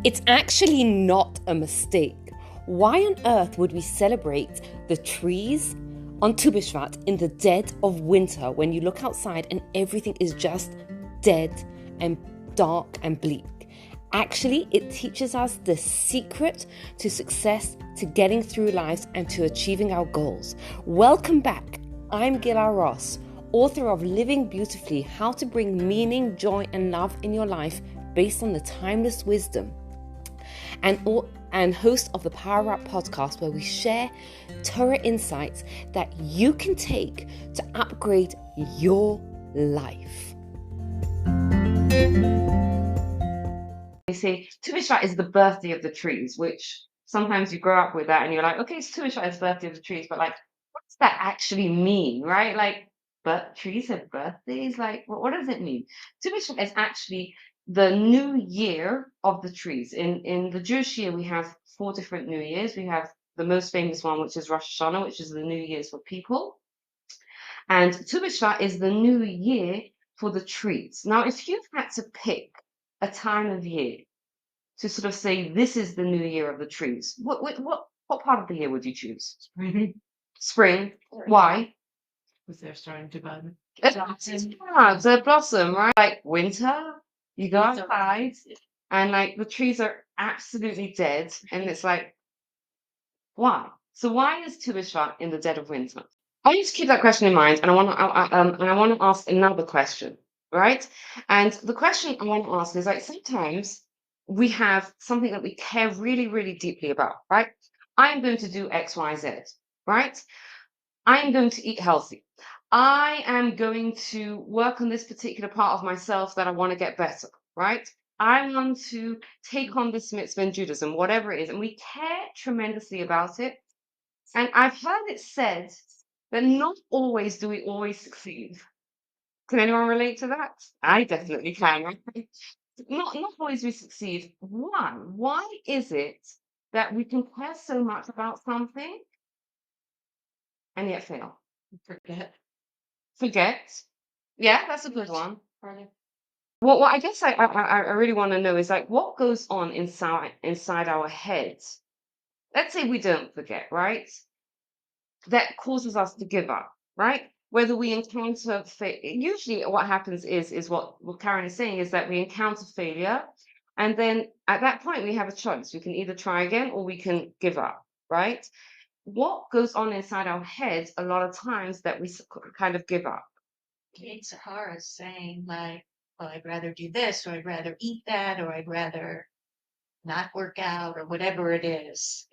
It's actually not a mistake. Why on earth would we celebrate the trees on Tu B'Shvat in the dead of winter when you look outside and everything is just dead and dark and bleak? Actually, it teaches us the secret to success, to getting through life, and to achieving our goals. Welcome back. I'm Gila Ross, author of Living Beautifully: How to Bring Meaning, Joy, and Love in Your Life based on the timeless wisdom, and host of the Power Up podcast, where we share Torah insights that you can take to upgrade your life. They say Tu B'Shvat is the birthday of the trees, which sometimes you grow up with that and you're like, okay, it's Tu B'Shvat, it's the birthday of the trees, but like, what does that actually mean, right? Like, but trees have birthdays? Like, what does it mean? Tu B'Shvat is actually the new year of the trees. In the Jewish year, we have 4 different new years. We have the most famous one, which is Rosh Hashanah, which is the new years for people. And Tu B'Shvat is the new year for the trees. Now, if you had to pick a time of year to sort of say this is the new year of the trees, what part of the year would you choose? Spring. Spring. Why? Because they're starting to bud. The blossom, right? Like winter, you go Winter. outside and like the trees are absolutely dead, and it's like, why? So why is Tu B'Shvat in the dead of winter? I want you to keep that question in mind, and I want to ask another question, right? And the question I want to ask is, like, sometimes we have something that we care really, really deeply about, right? I am going to do X, Y, Z, right? I am going to eat healthy. I am going to work on this particular part of myself that I want to get better, right? I want to take on this mitzvah in Judaism, whatever it is, and we care tremendously about it. And I've heard it said that not always do we always succeed. Can anyone relate to that? I definitely can. Right? Not always we succeed. Why? Why is it that we can care so much about something and yet fail? Forget. Forget. Yeah, that's a good one. What I guess I really want to know is, like, what goes on inside our heads. Let's say we don't forget, right? That causes us to give up, right? Whether we encounter usually what happens is what Karen is saying, is that we encounter failure, and then at that point we have a choice. We can either try again or we can give up, right? What goes on inside our heads a lot of times that we kind of give up? Kate Sahara is saying, like, well, I'd rather do this, or I'd rather eat that, or I'd rather not work out, or whatever it is.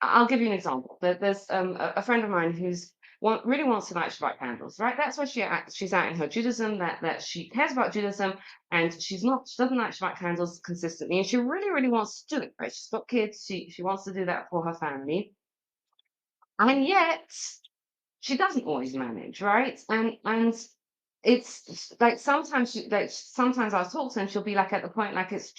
I'll give you an example. There's a friend of mine who's really wants to light Shabbat candles, right? That's what she's at in her Judaism, that she cares about Judaism, and she doesn't light Shabbat candles consistently, and she really, really wants to do it, right? She's got kids, she wants to do that for her family, and yet she doesn't always manage, right? And it's like sometimes I'll talk to her and she'll be like at the point like it's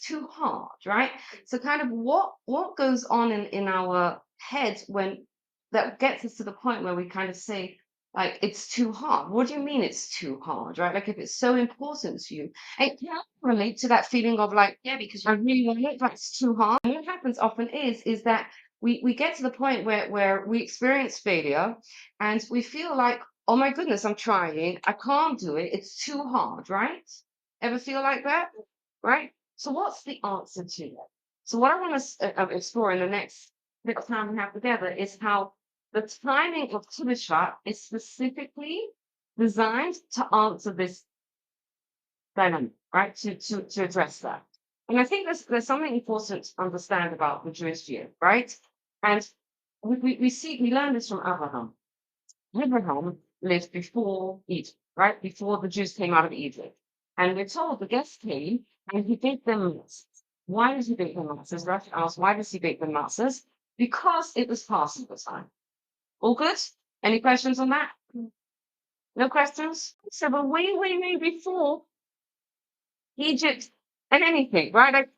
too hard, right? So kind of what goes on in our head when that gets us to the point where we kind of say, like, it's too hard. What do you mean it's too hard, right? Like, if it's so important to you, and can I relate to that feeling of like, Yeah, because I really want it, but it's too hard. And what happens often is that we get to the point where we experience failure and we feel like, oh my goodness, I'm trying, I can't do it, it's too hard, right? Ever feel like that? Right? So what's the answer to that? So what I want to explore in the next time we have together is how the timing of Tu B'Shvat is specifically designed to answer this dilemma, right? To address that. And I think there's something important to understand about the Jewish year, right? And we learn this from Abraham. Abraham lived before Egypt, right? Before the Jews came out of Egypt. And we're told the guest came and he baked them matzahs. Why does he bake them matzahs? Rashi asks, why does he bake them matzahs? Because it was Passover time. All good? Any questions on that? No questions? So, but way before Egypt and anything, right? Like,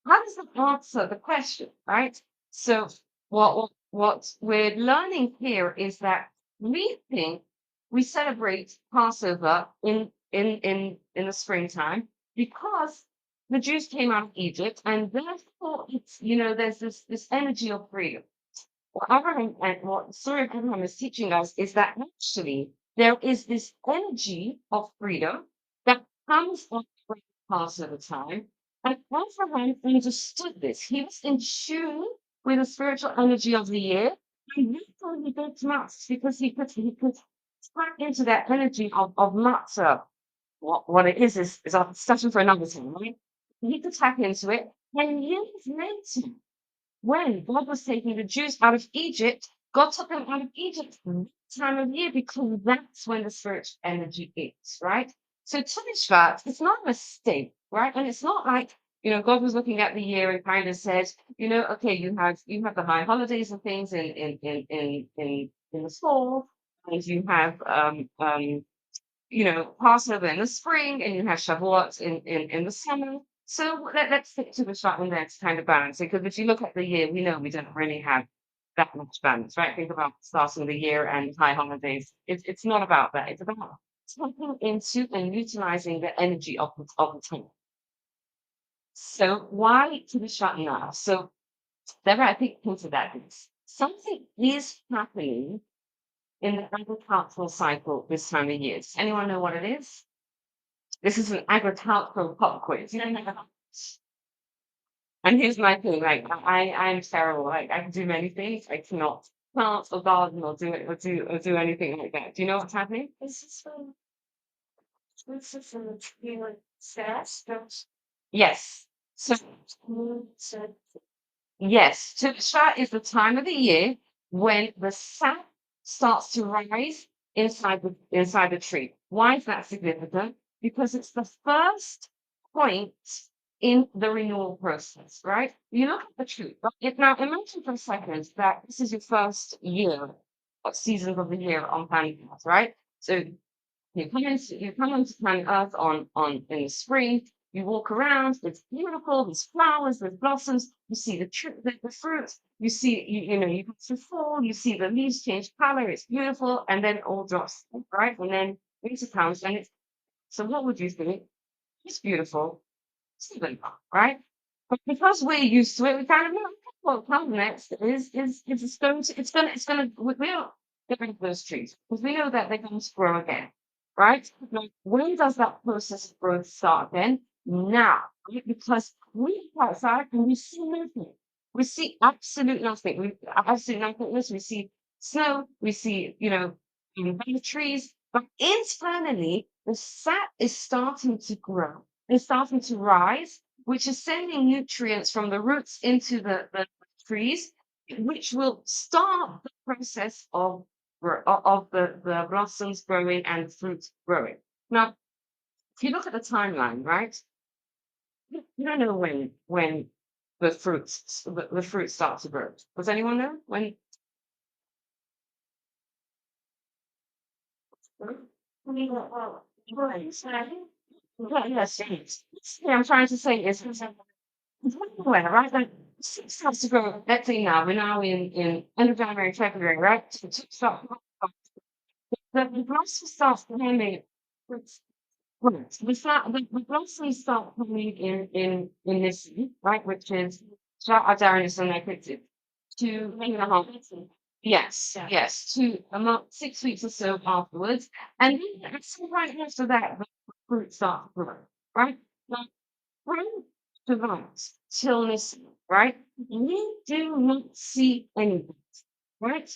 how does that answer the question, right? So what we're learning here is that we think we celebrate Passover in the springtime because the Jews came out of Egypt, and therefore it's, there's this energy of freedom. What Abraham and what the story of Abraham is teaching us is that actually there is this energy of freedom that comes on the pass over time. And Abraham understood this. He was in tune with the spiritual energy of the year. And therefore he built matzah because he could tap into that energy of matzah. What it is a discussion for another time, right? He could tap into it. And years later, when God was taking the Jews out of Egypt, God took them out of Egypt that time of year because that's when the spiritual energy is, right? So Tanishvat, it's not a mistake, right? And it's not like, God was looking at the year and kind of said, okay, you have the high holidays and things in the fall, and you have Passover in the spring, and you have Shavuot in the summer. So let's stick to the shot in there to kind of balance it. Because if you look at the year, we know we don't really have that much balance, right? Think about starting the year and high holidays. It's not about that. It's about tapping into and utilizing the energy of the time. So why to the shot now? So there, I think, into that is something is happening in the agricultural cycle this time of year. Does anyone know what it is? This is an agricultural pop quiz. And here's my thing, like I'm terrible. Like I can do many things. I cannot plant or garden or do it or do anything like that. Do you know what's happening? This is yes. So yes, Tuksha is the time of the year when the sap starts to rise inside the tree. Why is that significant? Because it's the first point in the renewal process, right? You look at the tree, but now imagine for a second that this is your first year of seasons of the year on planet Earth, right? So you come into planet Earth on in the spring. You walk around. It's beautiful. There's flowers. There's blossoms. You see the fruits. You see you go through fall. You see the leaves change color. It's beautiful, and then it all drops, right? And then winter comes, and it's so. What would you think? It's beautiful. Stephen, right? But because we're used to it, we kind of know what comes next is we don't get rid of those trees because we know that they're going to grow again, right? Now, when does that process of growth start then? Now, right? Because we go outside and we see nothing. We see absolute nothing. We absolutely nothing. We see snow. We see, bare trees. But internally, the sap is starting to grow. It's starting to rise, which is sending nutrients from the roots into the trees, which will start the process of the blossoms growing and the fruits growing. Now, if you look at the timeline, right, you don't know when the fruits start to grow. Does anyone know when? Yes, yes. I'm trying to say is it's everywhere, right? Like six starts to grow. Let's say now we're now in end of January, February, right? So start the blossom starts coming. Right. The blossoms start coming in this week, right? Which is Darius and Ecliptic to 1.5 yes, Yeah. yes, to a month, 6 weeks or so afterwards. And then so right after that, the fruit starts to grow, right? Now, from July till this, right? We do not see anything, right?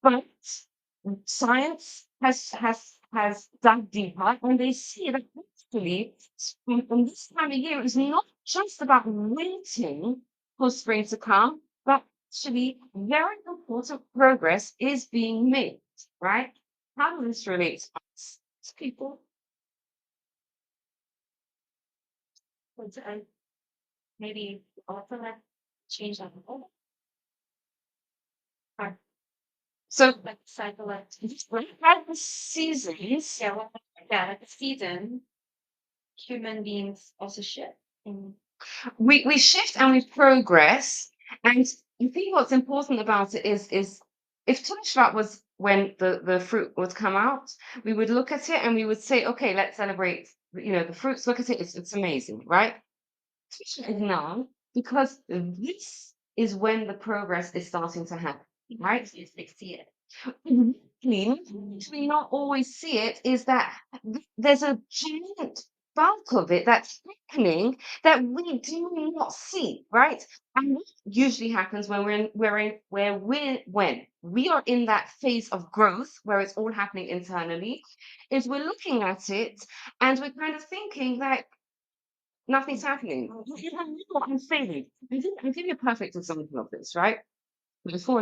But science has dug deeper, and they see that actually, in this time of year, it's not just about waiting for spring to come, but actually, very important progress is being made, right? How does this relate to us as people? Would, maybe also that change that whole part, So, like cycle like right, the seasons. yeah, well, yeah, like the season, human beings also shift. And We shift and we progress. And I think what's important about it is if Tunishvat was when the fruit would come out, we would look at it and we would say, okay, let's celebrate, the fruits, look at it, it's amazing, right? Teaching is now because this is when the progress is starting to happen, right? Yes, they see it. We not always see it is that there's a giant bulk of it that's happening that we do not see, right? And what usually happens when when we are in that phase of growth where it's all happening internally, is we're looking at it and we're kind of thinking that nothing's happening. You know what I'm saying? I'll give you a perfect example of this, right? Before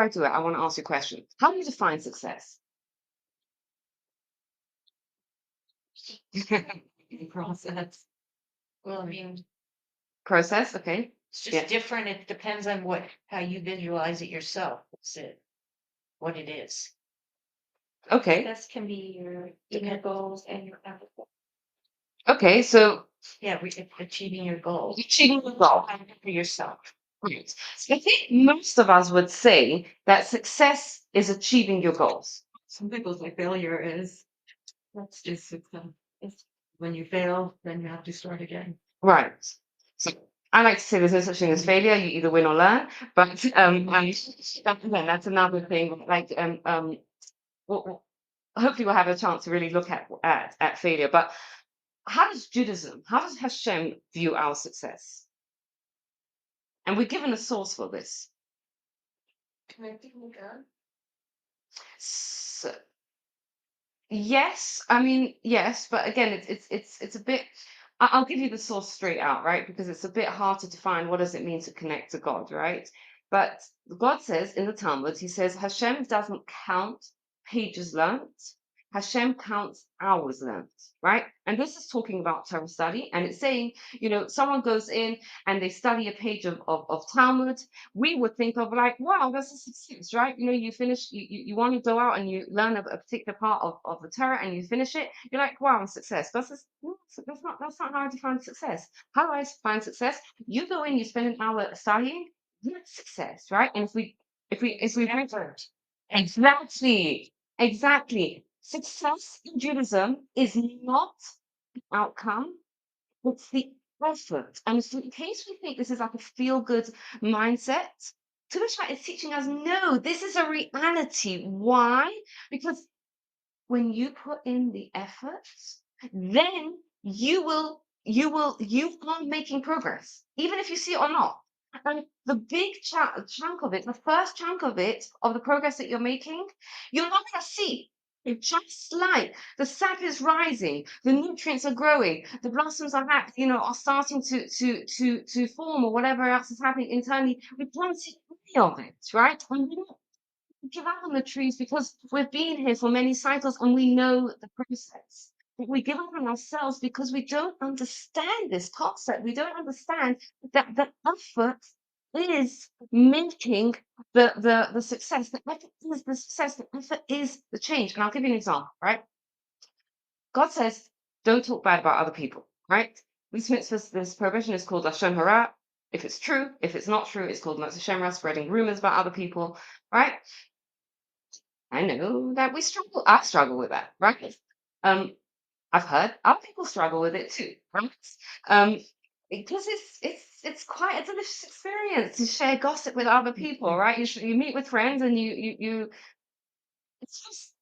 I do it, I want to ask you a question. How do you define success? Process. Well, I mean, Process, okay. it's just Yeah. different. It depends on how you visualize it yourself. What it is. Okay. Success can be your goals and your effort. Okay. So Yeah, achieving your goals. achieving the goal For yourself. right. So I think most of us would say that success is achieving your goals. Some people say failure is success. It's when you fail, then you have to start again. Right. So I like to say there's no such thing as failure. You either win or learn. But that's another thing. Like w- hopefully we'll have a chance to really look at failure. But how does Hashem view our success? And we're given a source for this. Connecting with God. So, yes, I mean yes, but again, it's a bit. I'll give you the source straight out, right? Because it's a bit hard to define what does it mean to connect to God, right? But God says in the Talmud, He says Hashem doesn't count pages learnt. Hashem counts hours learnt, right? And this is talking about Torah study, and it's saying, someone goes in and they study a page of Talmud. We would think of like, wow, that's a success, right? You finish, you want to go out and you learn a particular part of the Torah and you finish it. You're like, wow, success. That's not how I define success. How do I define success? You go in, you spend an hour studying, that's success, right? And if we bring Effort. exactly. Success in Judaism is not the outcome, it's the effort. And so in case we think this is like a feel-good mindset, Tushma is teaching us no, this is a reality. Why? Because when you put in the effort, then you are making progress, even if you see it or not. And the big chunk of it, the first chunk of it, of the progress that you're making, you're not going to see. It's just like the sap is rising, the nutrients are growing, the blossoms are starting to form, or whatever else is happening internally. We can't see any of it, right? And give up on the trees because we've been here for many cycles and we know the process. But we give up on ourselves because we don't understand this concept. We don't understand that the effort is making the success. The effort is the success. The effort is the change. And I'll give you an example, right? God says, don't talk bad about other people, right? This prohibition is called Lashon Hara. If it's true, if it's not true, it's called Motzi Shemra, spreading rumors about other people, right? I know that we struggle. I struggle with that, right? Um, I've heard other people struggle with it too, right? Um, because it's quite a delicious experience to share gossip with other people, right? You meet with friends and you it's just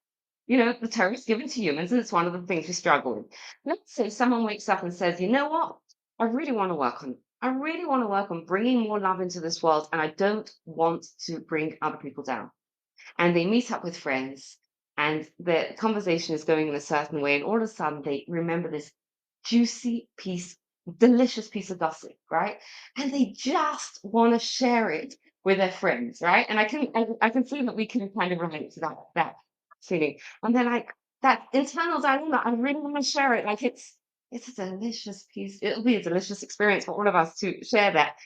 the Torah is given to humans, and it's one of the things we struggle with. Let's say someone wakes up and says, you know what? I really want to work on. I really want to work on bringing more love into this world, and I don't want to bring other people down, and they meet up with friends and the conversation is going in a certain way, and all of a sudden they remember this juicy piece, delicious piece of gossip, right? And they just want to share it with their friends, right? And I can see that we can kind of relate to that feeling. And they're like, that internal dilemma, I really want to share it. Like it's a delicious piece. It'll be a delicious experience for all of us to share that,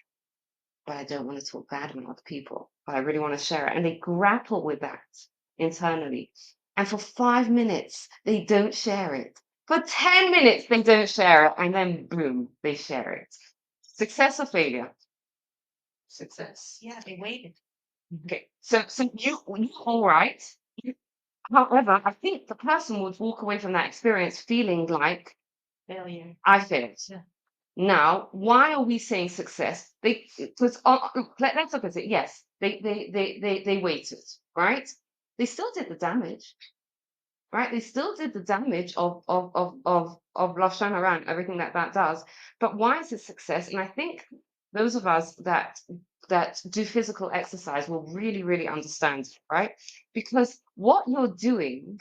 but I don't want to talk bad about other people, but I really want to share it. And they grapple with that internally. And for 5 minutes, they don't share it. For 10 minutes, they don't share it. And then boom, they share it. Success or failure? Success. Yeah, they waited. Okay. So you're all right. However, I think the person would walk away from that experience feeling like Failure. I failed. Yeah. Now, why are we saying success? They because let's look at it. Yes, they waited, right? They still did the damage, right? They still did the damage of Lashon Hara and everything that that does. But why is it success? And I think those of us that do physical exercise will really understand, right? Because what you're doing,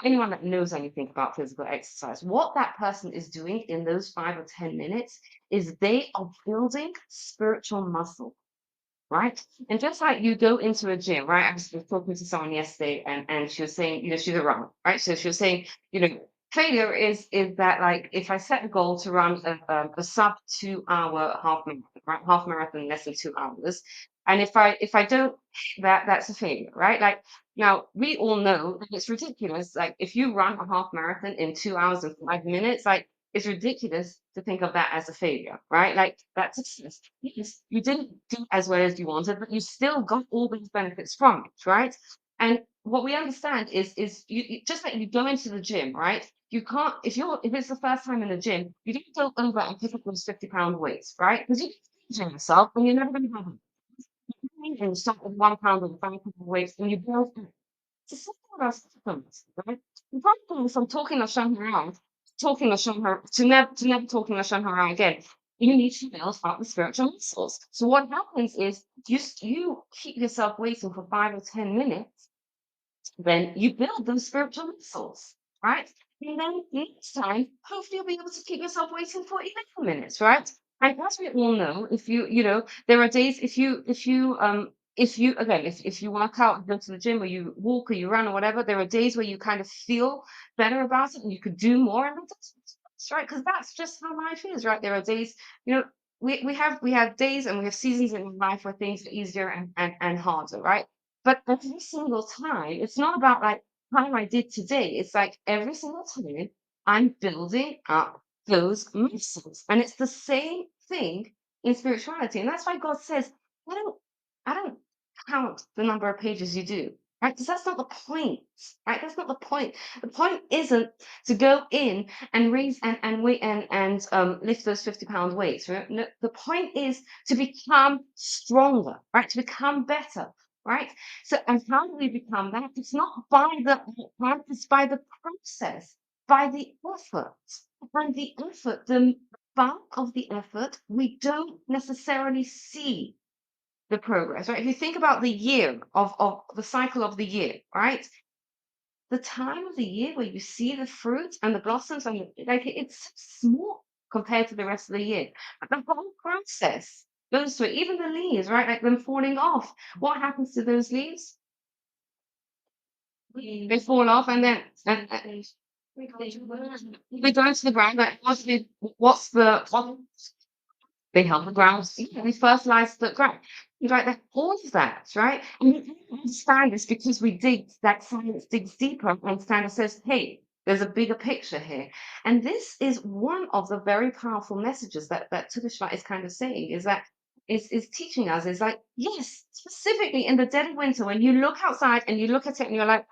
anyone that knows anything about physical exercise, what that person is doing in those 5 or 10 minutes is they are building spiritual muscle, right? And just like you go into a gym, right? I was talking to someone yesterday, and she was saying, she's a runner, right? So she was saying, failure is that, like, if I set a goal to run a sub 2 hour half marathon, right? Half marathon in less than 2 hours, and if I don't hit that, that's a failure, right? Like, now we all know that it's ridiculous. Like, if you run a half marathon in 2 hours and 5 minutes, like, it's ridiculous to think of that as a failure, right? Like, that's success. Yes, you didn't do as well as you wanted, but you still got all these benefits from it, right? And what we understand is just like you go into the gym, right? You can't if it's the first time in the gym, you don't go over and pick up those 50-pound weights, right? Because you can yourself and you're never going to have it. You can start with 1 pound with 5 pound weights and you build up. It's something about systems, right? The problem is I'm talking Lashon Hara, talking Lashon Hara, to never talking Lashon Hara again. You need to build up the spiritual muscles. So what happens is you keep yourself waiting for 5 or 10 minutes, then you build those spiritual muscles, right? And then next time, hopefully you'll be able to keep yourself waiting for 11 minutes, right? And as we all know, if there are days if you again if you work out, go to the gym or you walk or you run or whatever, there are days where you kind of feel better about it and you could do more, and that's right, because that's just how life is, right? There are days, you know, we have days and we have seasons in life where things are easier and harder, right? But every single time, it's not about like how I did today. It's like every single time I'm building up those muscles. And it's the same thing in spirituality. And that's why God says, I don't, I don't count the number of pages you do. Right? Because that's not the point. Right? That's not the point. The point isn't to go in and raise and wait and lift those 50-pound weights. Right? No, the point is to become stronger, right? To become better, right? So, and how do we become that? It's not by the outcome, it's by the process, by the effort. And the effort, the bulk of the effort, we don't necessarily see the progress, right? If you think about the year of the cycle of the year, right? The time of the year where you see the fruit and the blossoms and like it's so small compared to the rest of the year. But the whole process goes through it. Even the leaves, right? Like them falling off. What happens to those leaves? They fall off and then and they go into the ground. Like what they help the ground, they fertilize the ground. Right, that all of that, right? And we can understand this because we dig that science digs deeper and kind of says, hey, there's a bigger picture here. And this is one of the very powerful messages that Tushma is kind of saying is that is teaching us is like, yes, specifically in the dead of winter, when you look outside and you look at it and you're like,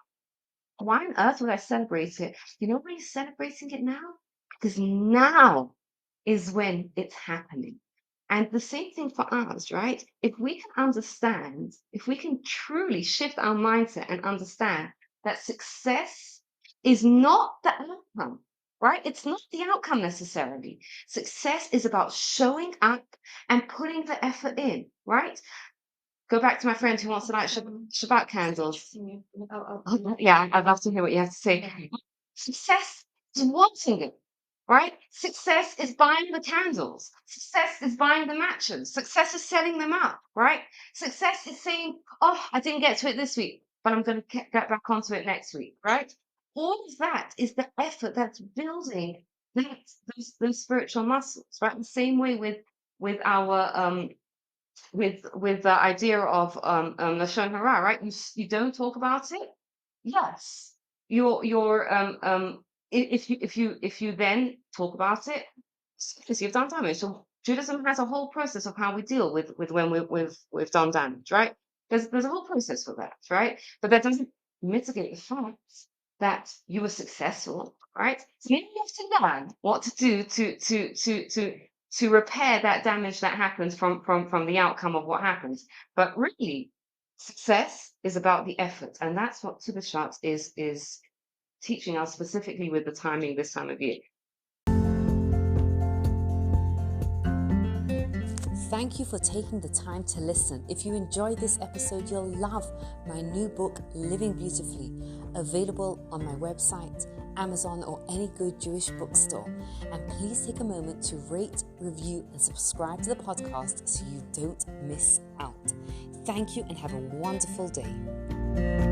why on earth would I celebrate it? You know why you're celebrating it now? Because now is when it's happening. And the same thing for us, right? If we can understand, if we can truly shift our mindset and understand that success is not the outcome, right? It's not the outcome necessarily. Success is about showing up and putting the effort in, right? Go back to my friend who wants to light Shabbat candles. Yeah, I'd love to hear what you have to say. Success is wanting it, right? Success is buying the candles. Success is buying the matches. Success is setting them up, right? Success is saying, oh, I didn't get to it this week, but I'm going to get back onto it next week, right? All of that is the effort that's building those spiritual muscles, right? The same way with our with the idea of lashon hara, right? You don't talk about it. Yes, you're if you then talk about it, because you've done damage. So Judaism has a whole process of how we deal with when we've done damage, right? There's a whole process for that, right? But that doesn't mitigate the fact that you were successful, right? So you have to learn what to do to to repair that damage that happens from the outcome of what happens. But really, success is about the effort, and that's what Tuba is teaching us specifically with the timing this time of year. Thank you for taking the time to listen. If you enjoyed this episode, you'll love my new book, Living Beautifully, available on my website, Amazon, or any good Jewish bookstore. And please take a moment to rate, review, and subscribe to the podcast so you don't miss out. Thank you and have a wonderful day.